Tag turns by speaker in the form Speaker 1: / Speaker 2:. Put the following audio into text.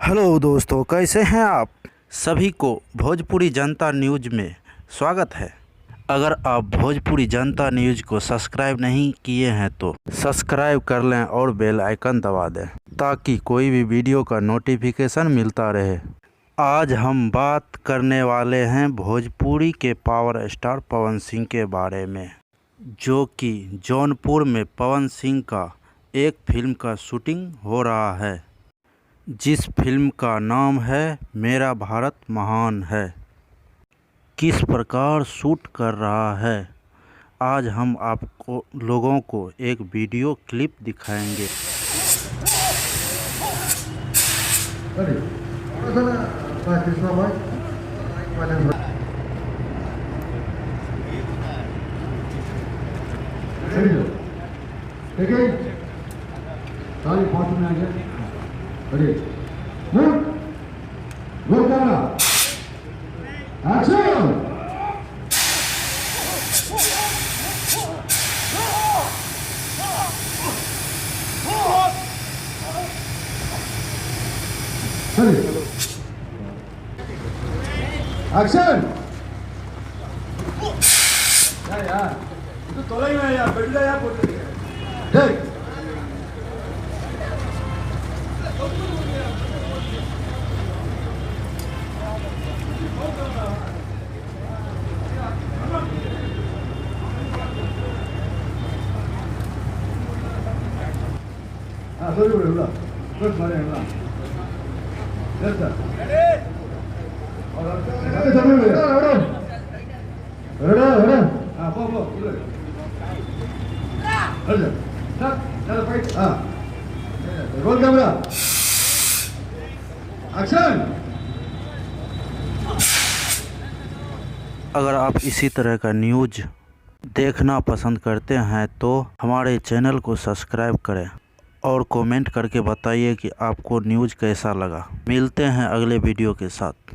Speaker 1: Hello दोस्तों, कैसे हैं आप सभी को भोजपुरी जनता न्यूज़ में स्वागत है। अगर आप भोजपुरी जनता न्यूज़ को सब्सक्राइब नहीं किए हैं तो सब्सक्राइब कर लें और बेल आइकन दबा दें ताकि कोई भी वीडियो का नोटिफिकेशन मिलता रहे। आज हम बात करने वाले हैं भोजपुरी के पावर स्टार पवन सिंह के बारे में, जो कि जौनपुर में पवन सिंह का एक फिल्म का शूटिंग हो रहा है, जिस फिल्म का नाम है मेरा भारत महान है। किस प्रकार शूट कर रहा है, आज हम आपको लोगों को एक वीडियो क्लिप दिखाएंगे।
Speaker 2: Ready? Move! Move camera! Action! Ready? Action! यार itu tolong ya benda ya बोलते हैं देख sorry udah terus mana yang udah yes sir ready sampai udah apa boleh aja start चलो फाइट रोल कैमरा एक्शन।
Speaker 1: अगर आप इसी तरह का न्यूज़ देखना पसंद करते हैं तो हमारे चैनल को सब्सक्राइब करें और कमेंट करके बताइए कि आपको न्यूज़ कैसा लगा। मिलते हैं अगले वीडियो के साथ।